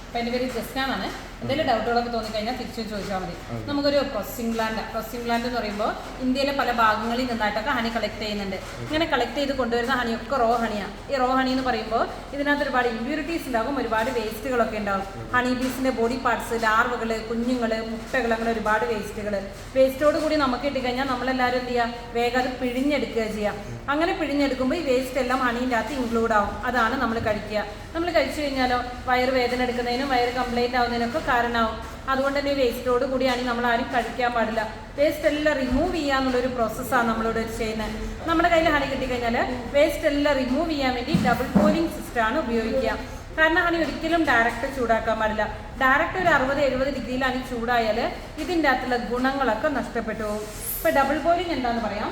അപ്പോൾ എൻ്റെ പേര് ജസ്നാണ്. എന്തെങ്കിലും ഡൗട്ടുകളൊക്കെ തോന്നിക്കഴിഞ്ഞാൽ തിരിച്ചു ചോദിച്ചാൽ മതി. നമുക്കൊരു പ്രോസസ്സിംഗ് പ്ലാന്റ് എന്ന് പറയുമ്പോൾ ഇന്ത്യയിലെ പല ഭാഗങ്ങളിൽ നിന്നായിട്ടൊക്കെ ഹണി കളക്ട് ചെയ്യുന്നുണ്ട്. ഇങ്ങനെ കളക്ട് ചെയ്ത് കൊണ്ടുവരുന്ന ഹണിയൊക്കെ റോ ഹണിയാണ്. ഈ റോ ഹണി എന്ന് പറയുമ്പോൾ ഇതിനകത്ത് ഒരുപാട് ഇമ്പ്യൂരിറ്റീസ് ഉണ്ടാകും, ഒരുപാട് വേസ്റ്റുകളൊക്കെ ഉണ്ടാകും. ഹണി ബീസിൻ്റെ ബോഡി പാർട്സ്, ലാർവകൾ, കുഞ്ഞുങ്ങൾ, മുട്ടകൾ, അങ്ങനെ ഒരുപാട് വേസ്റ്റോട് കൂടി നമുക്ക് കിട്ടിക്കഴിഞ്ഞാൽ നമ്മളെല്ലാവരും എന്ത് ചെയ്യുക, വേഗം അത് പിഴിഞ്ഞെടുക്കുക ചെയ്യുക. അങ്ങനെ പിഴിഞ്ഞെടുക്കുമ്പോൾ ഈ വേസ്റ്റ് എല്ലാം ഹണീൻ്റെ അകത്ത് ഇൻക്ലൂഡ് ആവും. അതാണ് നമ്മൾ കഴിക്കുക. നമ്മൾ കഴിച്ചു കഴിഞ്ഞാലോ വയറ് വേദന എടുക്കുന്നതിനും വയറ് കംപ്ലൈൻറ്റ് ആവുന്നതിനൊക്കെ കാരണമാവും. അതുകൊണ്ട് തന്നെ വേസ്റ്റോട് കൂടിയാണ് നമ്മൾ ആരും കഴിക്കാൻ പാടില്ല. വേസ്റ്റ് എല്ലാം റിമൂവ് ചെയ്യാന്നുള്ളൊരു പ്രോസസ്സാണ് നമ്മളോട് ചെയ്യുന്നത്. നമ്മുടെ കയ്യിൽ ഹണി കിട്ടിക്കഴിഞ്ഞാൽ വേസ്റ്റ് എല്ലാം റിമൂവ് ചെയ്യാൻ വേണ്ടി ഡബിൾ ബോയിലിംഗ് സിസ്റ്റമാണ് ഉപയോഗിക്കുക. കാരണം ഹണി ഒരിക്കലും ഡയറക്റ്റ് ചൂടാക്കാൻ പാടില്ല. ഡയറക്റ്റ് ഒരു 60-70 ഡിഗ്രിയിൽ ഹണി ചൂടായാൽ ഇതിൻ്റെ അകത്തുള്ള ഗുണങ്ങളൊക്കെ നഷ്ടപ്പെട്ടു പോകും. ഇപ്പോൾ ഡബിൾ ബോയിലിംഗ് എന്താണെന്ന് പറയാം.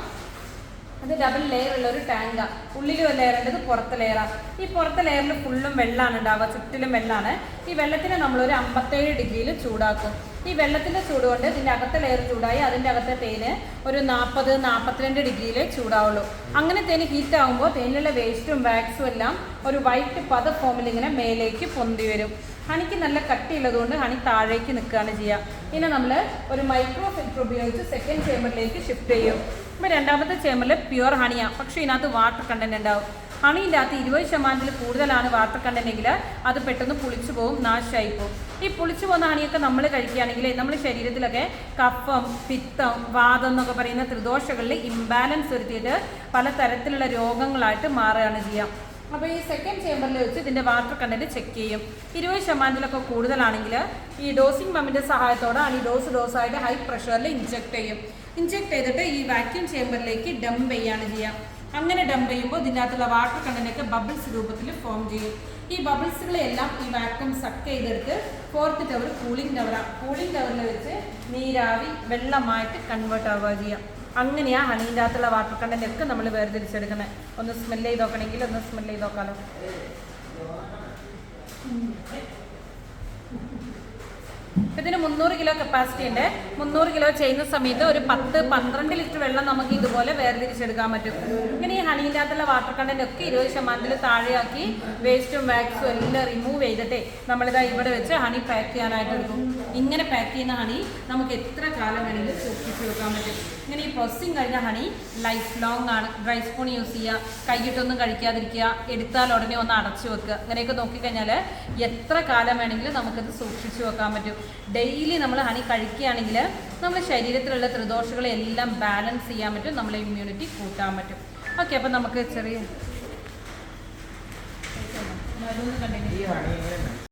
അത് ഡബിൾ ലെയർ ഉള്ള ഒരു ടാങ്കാണ്. ഉള്ളിൽ ഒരു ലെയർ ഉണ്ടത് പുറത്തെ ലെയറാണ്. ഈ പുറത്തെ ലെയറിൽ ഫുള്ളും വെള്ളമാണ് ഉണ്ടാവുക, ചുറ്റിലും വെള്ളമാണ്. ഈ വെള്ളത്തിനെ നമ്മളൊരു 57 ഡിഗ്രിയിൽ ചൂടാക്കും. ഈ വെള്ളത്തിൻ്റെ ചൂട് കൊണ്ട് ഇതിൻ്റെ അകത്തെ ലെയർ ചൂടായി അതിൻ്റെ അകത്തെ തേന് ഒരു 40-42 ഡിഗ്രിയിൽ ചൂടാവുള്ളൂ. അങ്ങനെ തേന് ഹീറ്റ് ആകുമ്പോൾ തേനിലുള്ള വേസ്റ്റും വാക്സും എല്ലാം ഒരു വൈറ്റ് പത ഫോമിൽ ഇങ്ങനെ മേലേക്ക് പൊന്തി വരും. ഹണിക്ക് നല്ല കട്ടിയുള്ളതുകൊണ്ട് ഹണി താഴേക്ക് നിൽക്കുകയാണ് ചെയ്യുക. പിന്നെ നമ്മൾ ഒരു മൈക്രോ ഫിൽറ്റർ ഉപയോഗിച്ച് സെക്കൻഡ് ചേമ്പറിലേക്ക് ഷിഫ്റ്റ് ചെയ്യും. ഇപ്പോൾ രണ്ടാമത്തെ ചേമ്പറിൽ പ്യുവർ ഹണിയാണ്, പക്ഷേ ഇതിനകത്ത് വാട്ടർ കണ്ടൻറ്റ് ഉണ്ടാവും. ഹണീൻ്റെ അകത്ത് 20% കൂടുതലാണ് വാട്ടർ കണ്ടൻറ്റെങ്കിൽ അത് പെട്ടെന്ന് പുളിച്ചു പോകും, നാശമായി പോകും. ഈ പുളിച്ചു പോകുന്ന ഹണിയൊക്കെ നമ്മൾ കഴിക്കുകയാണെങ്കിൽ നമ്മുടെ ശരീരത്തിലൊക്കെ കഫം, പിത്തം, വാദം എന്നൊക്കെ പറയുന്ന ത്രിദോഷങ്ങളിൽ ഇംബാലൻസ് വരുത്തിയിട്ട് പലതരത്തിലുള്ള രോഗങ്ങളായിട്ട് മാറുകയാണ് ചെയ്യുക. അപ്പോൾ ഈ സെക്കൻഡ് ചേമ്പറിൽ വെച്ച് ഇതിൻ്റെ വാട്ടർ കണ്ടൻറ്റ് ചെക്ക് ചെയ്യും. 20% കൂടുതലാണെങ്കിൽ ഈ ഡോസിങ് പമ്പിൻ്റെ സഹായത്തോടെ ഹണി ഡോസായിട്ട് ഹൈ പ്രഷറിൽ ഇഞ്ചെക്ട് ചെയ്യും. ഇഞ്ചെക്ട് ചെയ്തിട്ട് ഈ വാക്യൂം ചേമ്പറിലേക്ക് ഡംപ് ചെയ്യാണ് ചെയ്യുക. അങ്ങനെ ഡംപ് ചെയ്യുമ്പോൾ ഇതിൻ്റെ അകത്തുള്ള വാട്ടർ കണ്ടൻറ്റൊക്കെ ബബിൾസ് രൂപത്തിൽ ഫോം ചെയ്യും. ഈ ബബിൾസുകളെല്ലാം ഈ വാക്യൂം സക്ക് ചെയ്തെടുത്ത് 4th ടവർ കൂളിംഗ് ടവറാണ്. കൂളിംഗ് ടവറിൽ വെച്ച് നീരാവി വെള്ളമായിട്ട് കൺവേർട്ട് ആവുക ചെയ്യാം. അങ്ങനെയാണ് ഹണീൻ്റെ അകത്തുള്ള വാട്ടർ കണ്ടൻറ്റ് ഒക്കെ നമ്മൾ വേർതിരിച്ചെടുക്കുന്നത്. ഒന്ന് സ്മെല്ല് ചെയ്ത് നോക്കണമെങ്കിൽ ഒന്ന് സ്മെല്ല് ചെയ്ത് നോക്കാമല്ലോ. ഇതിന് 300 കിലോ കപ്പാസിറ്റി ഉണ്ട്. 300 കിലോ ചെയ്യുന്ന സമയത്ത് ഒരു 10-12 ലിറ്റർ വെള്ളം നമുക്ക് ഇതുപോലെ വേർതിരിച്ചെടുക്കാൻ പറ്റും. ഇങ്ങനെ ഈ ഹണീൻ്റെ അകത്തുള്ള വാട്ടർ കണ്ടൻറ്റ് ഒക്കെ 20% താഴെയാക്കി വേസ്റ്റും വാക്സും എല്ലാം റിമൂവ് ചെയ്തിട്ടേ നമ്മളിതാ ഇവിടെ വെച്ച് ഹണി പാക്ക് ചെയ്യാനായിട്ട് എടുക്കും. ഇങ്ങനെ പാക്ക് ചെയ്യുന്ന ഹണി നമുക്ക് എത്ര കാലം വേണമെങ്കിലും സൂക്ഷിച്ച് വെക്കാൻ പറ്റും. ഇങ്ങനെ ഈ പ്രോസസ്സിങ് കഴിഞ്ഞ ഹണി ലൈഫ് ലോങ് ആണ്. ഡ്രൈ സ്പൂൺ യൂസ് ചെയ്യുക, കൈയിട്ടൊന്നും കഴിക്കാതിരിക്കുക, എടുത്താൽ ഉടനെ ഒന്ന് അടച്ചു വെക്കുക. അങ്ങനെയൊക്കെ നോക്കിക്കഴിഞ്ഞാൽ എത്ര കാലം വേണമെങ്കിലും നമുക്കത് സൂക്ഷിച്ച് വെക്കാൻ പറ്റും. ഡെയിലി നമ്മൾ ഹണി കഴിക്കുകയാണെങ്കിൽ നമ്മുടെ ശരീരത്തിലുള്ള ത്രിദോഷങ്ങളെല്ലാം ബാലൻസ് ചെയ്യാൻ പറ്റും, നമ്മളെ ഇമ്മ്യൂണിറ്റി കൂട്ടാൻ പറ്റും. ഓക്കെ, അപ്പം നമുക്ക് ചെറിയ